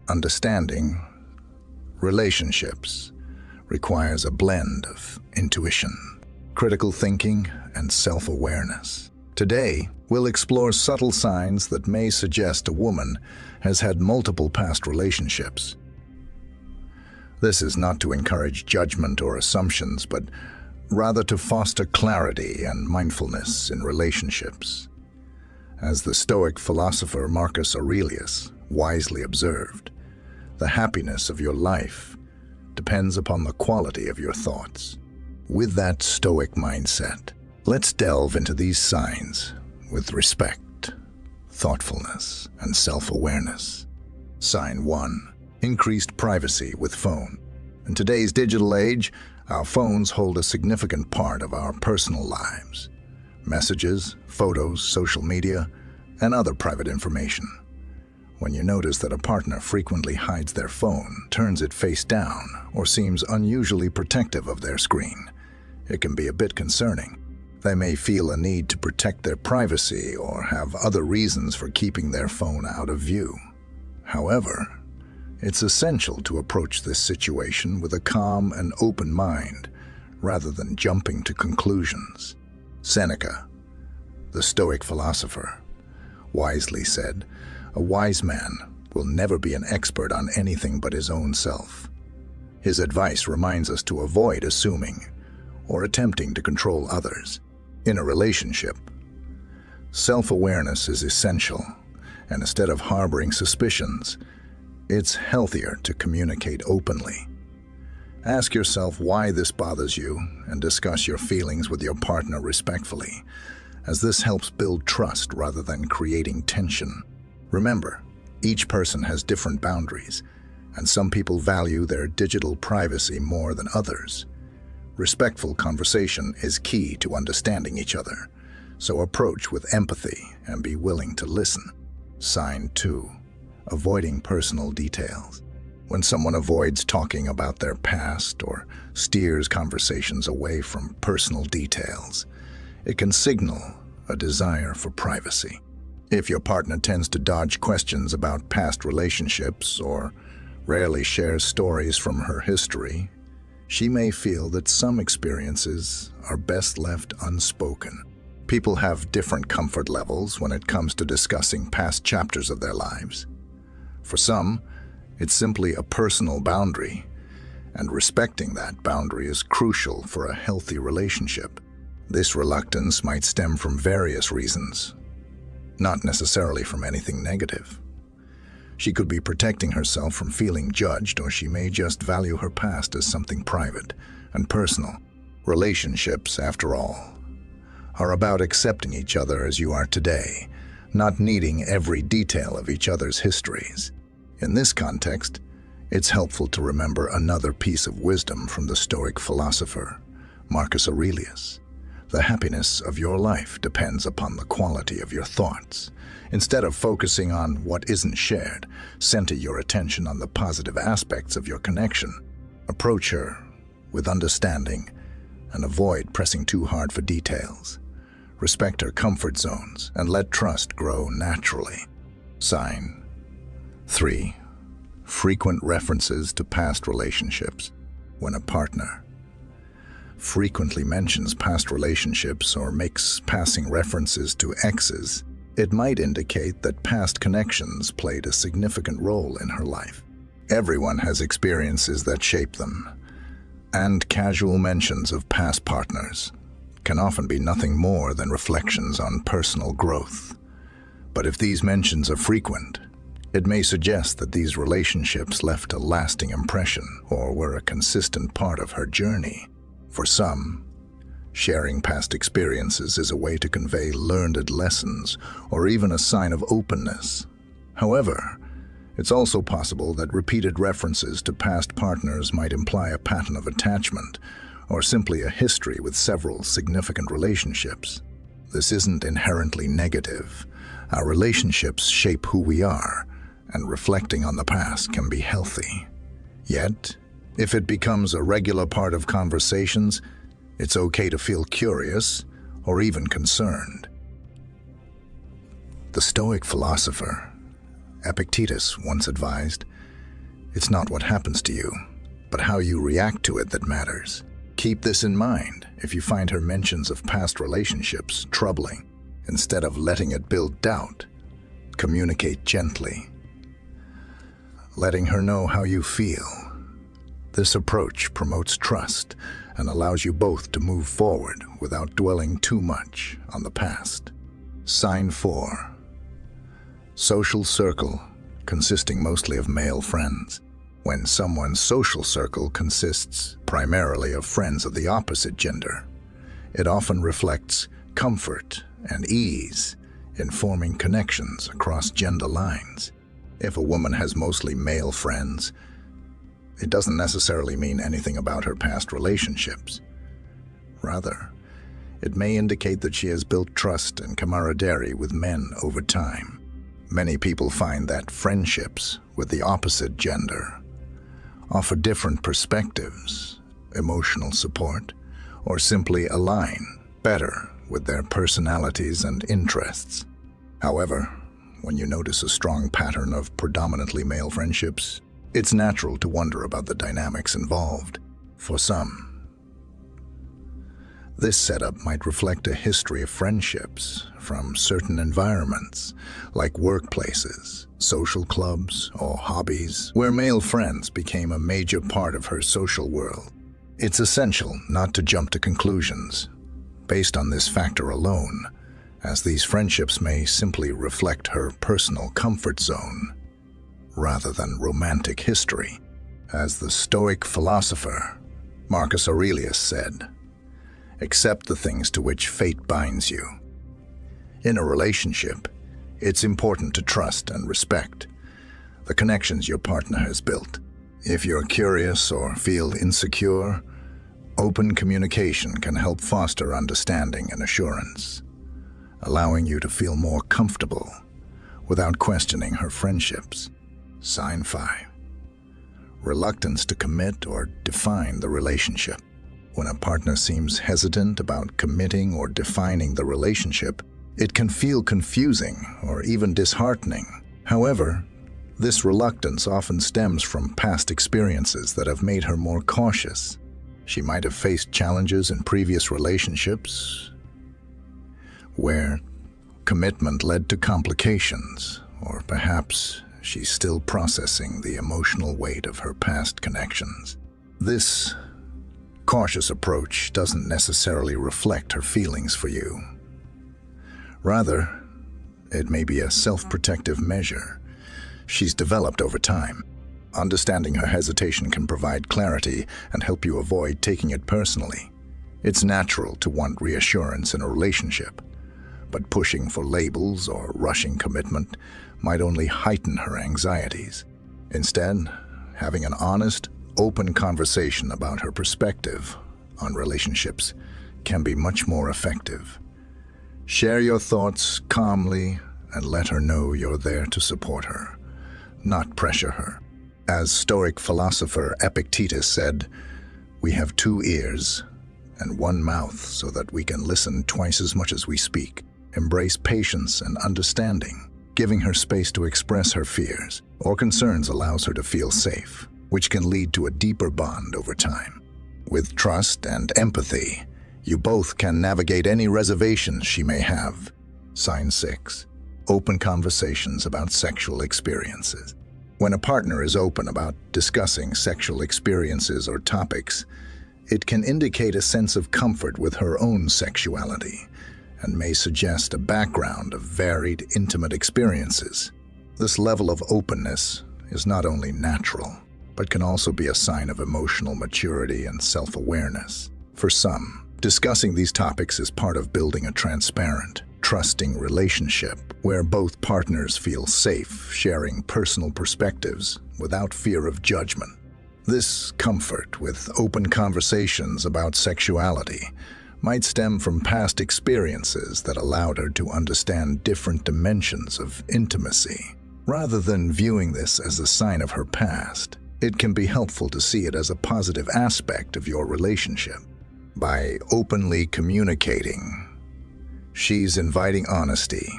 Understanding relationships requires a blend of intuition, critical thinking, and self-awareness. Today, we'll explore subtle signs that may suggest a woman has had multiple past relationships. This is not to encourage judgment or assumptions, but rather to foster clarity and mindfulness in relationships. As the Stoic philosopher Marcus Aurelius wisely observed, the happiness of your life depends upon the quality of your thoughts. With that Stoic mindset, let's delve into these signs with respect, thoughtfulness, and self-awareness. Sign 1. Increased privacy with phone. In today's digital age, our phones hold a significant part of our personal lives. Messages, photos, social media, and other private information. When you notice that a partner frequently hides their phone, turns it face down, or seems unusually protective of their screen, it can be a bit concerning. They may feel a need to protect their privacy or have other reasons for keeping their phone out of view. However, it's essential to approach this situation with a calm and open mind, rather than jumping to conclusions. Seneca, the Stoic philosopher, wisely said, "A wise man will never be an expert on anything but his own self." His advice reminds us to avoid assuming or attempting to control others. In a relationship, self-awareness is essential, and instead of harboring suspicions, it's healthier to communicate openly. Ask yourself why this bothers you and discuss your feelings with your partner respectfully, as this helps build trust rather than creating tension. Remember, each person has different boundaries, and some people value their digital privacy more than others. Respectful conversation is key to understanding each other, so approach with empathy and be willing to listen. Sign 2. Avoiding personal details. When someone avoids talking about their past or steers conversations away from personal details, it can signal a desire for privacy. If your partner tends to dodge questions about past relationships or rarely shares stories from her history, she may feel that some experiences are best left unspoken. People have different comfort levels when it comes to discussing past chapters of their lives. For some, it's simply a personal boundary, and respecting that boundary is crucial for a healthy relationship. This reluctance might stem from various reasons, not necessarily from anything negative. She could be protecting herself from feeling judged, or she may just value her past as something private and personal. Relationships, after all, are about accepting each other as you are today, not needing every detail of each other's histories. In this context, it's helpful to remember another piece of wisdom from the Stoic philosopher, Marcus Aurelius. The happiness of your life depends upon the quality of your thoughts. Instead of focusing on what isn't shared, center your attention on the positive aspects of your connection. Approach her with understanding and avoid pressing too hard for details. Respect her comfort zones and let trust grow naturally. Sign 3. Frequent references to past relationships. When a partner frequently mentions past relationships or makes passing references to exes, it might indicate that past connections played a significant role in her life. Everyone has experiences that shape them, and casual mentions of past partners can often be nothing more than reflections on personal growth. But if these mentions are frequent, it may suggest that these relationships left a lasting impression or were a consistent part of her journey. For some, sharing past experiences is a way to convey learned lessons or even a sign of openness. However, it's also possible that repeated references to past partners might imply a pattern of attachment or simply a history with several significant relationships. This isn't inherently negative. Our relationships shape who we are, and reflecting on the past can be healthy. Yet, if it becomes a regular part of conversations, it's okay to feel curious or even concerned. The Stoic philosopher Epictetus once advised, It's not what happens to you, but how you react to it that matters. Keep this in mind if you find her mentions of past relationships troubling. Instead of letting it build doubt, communicate gently, letting her know how you feel. This approach promotes trust and allows you both to move forward without dwelling too much on the past. Sign 4. Social circle, consisting mostly of male friends. When someone's social circle consists primarily of friends of the opposite gender, it often reflects comfort and ease in forming connections across gender lines. If a woman has mostly male friends, it doesn't necessarily mean anything about her past relationships. Rather, it may indicate that she has built trust and camaraderie with men over time. Many people find that friendships with the opposite gender offer different perspectives, emotional support, or simply align better with their personalities and interests. However, when you notice a strong pattern of predominantly male friendships, it's natural to wonder about the dynamics involved. For some, this setup might reflect a history of friendships from certain environments, like workplaces, social clubs, or hobbies, where male friends became a major part of her social world. It's essential not to jump to conclusions based on this factor alone, as these friendships may simply reflect her personal comfort zone rather than romantic history. As the Stoic philosopher Marcus Aurelius said, "Accept the things to which fate binds you." In a relationship, it's important to trust and respect the connections your partner has built. If you're curious or feel insecure, open communication can help foster understanding and assurance, allowing you to feel more comfortable without questioning her friendships. Sign 5. Reluctance to commit or define the relationship. When a partner seems hesitant about committing or defining the relationship, it can feel confusing or even disheartening. However, this reluctance often stems from past experiences that have made her more cautious. She might have faced challenges in previous relationships where commitment led to complications, or perhaps she's still processing the emotional weight of her past connections. This cautious approach doesn't necessarily reflect her feelings for you. Rather, it may be a self-protective measure she's developed over time. Understanding her hesitation can provide clarity and help you avoid taking it personally. It's natural to want reassurance in a relationship, but pushing for labels or rushing commitment might only heighten her anxieties. Instead, having an honest, open conversation about her perspective on relationships can be much more effective. Share your thoughts calmly and let her know you're there to support her, not pressure her. As Stoic philosopher Epictetus said, "We have 2 ears and 1 mouth so that we can listen twice as much as we speak." Embrace patience and understanding. Giving her space to express her fears or concerns allows her to feel safe, which can lead to a deeper bond over time. With trust and empathy, you both can navigate any reservations she may have. Sign 6. Open conversations about sexual experiences. When a partner is open about discussing sexual experiences or topics, it can indicate a sense of comfort with her own sexuality and may suggest a background of varied, intimate experiences. This level of openness is not only natural, but can also be a sign of emotional maturity and self-awareness. For some, discussing these topics is part of building a transparent, trusting relationship where both partners feel safe sharing personal perspectives without fear of judgment. This comfort with open conversations about sexuality might stem from past experiences that allowed her to understand different dimensions of intimacy. Rather than viewing this as a sign of her past, it can be helpful to see it as a positive aspect of your relationship. By openly communicating, she's inviting honesty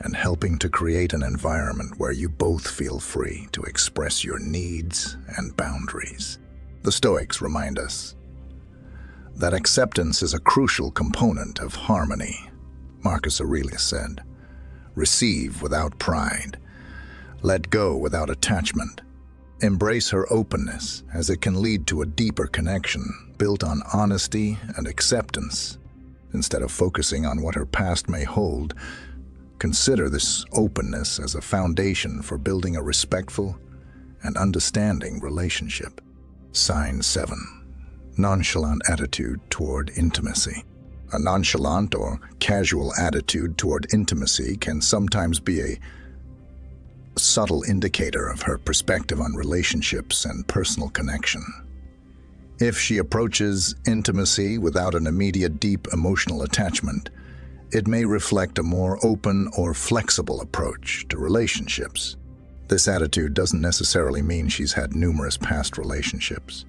and helping to create an environment where you both feel free to express your needs and boundaries. The Stoics remind us that acceptance is a crucial component of harmony. Marcus Aurelius said, "Receive without pride, let go without attachment." Embrace her openness, as it can lead to a deeper connection built on honesty and acceptance. Instead of focusing on what her past may hold, consider this openness as a foundation for building a respectful and understanding relationship. Sign 7. Nonchalant attitude toward intimacy. A nonchalant or casual attitude toward intimacy can sometimes be a subtle indicator of her perspective on relationships and personal connection. If she approaches intimacy without an immediate deep emotional attachment, it may reflect a more open or flexible approach to relationships. This attitude doesn't necessarily mean she's had numerous past relationships.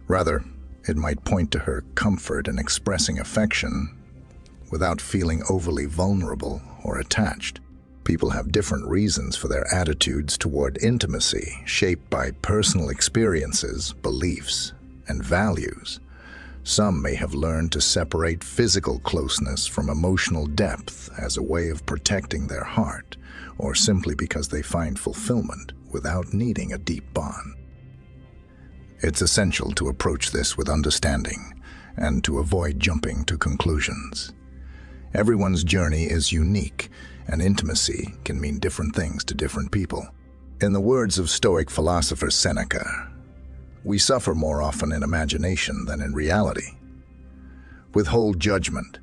Rather, it might point to her comfort in expressing affection without feeling overly vulnerable or attached. People have different reasons for their attitudes toward intimacy, shaped by personal experiences, beliefs, and values. Some may have learned to separate physical closeness from emotional depth as a way of protecting their heart, or simply because they find fulfillment without needing a deep bond. It's essential to approach this with understanding and to avoid jumping to conclusions. Everyone's journey is unique, and intimacy can mean different things to different people. In the words of Stoic philosopher Seneca, we suffer more often in imagination than in reality. Withhold judgment,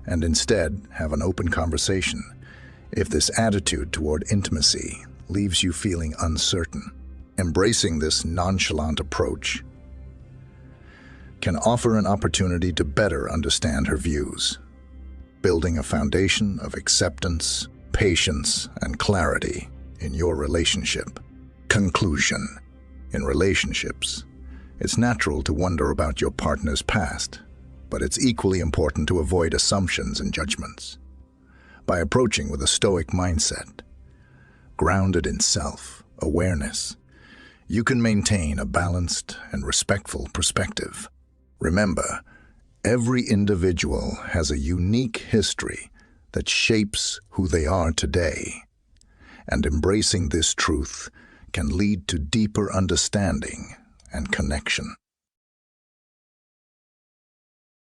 and instead have an open conversation if this attitude toward intimacy leaves you feeling uncertain. Embracing this nonchalant approach can offer an opportunity to better understand her views, building a foundation of acceptance, patience, and clarity in your relationship. Conclusion. In relationships, it's natural to wonder about your partner's past, but it's equally important to avoid assumptions and judgments. By approaching with a Stoic mindset, grounded in self-awareness, you can maintain a balanced and respectful perspective. Remember, every individual has a unique history that shapes who they are today, and embracing this truth can lead to deeper understanding and connection.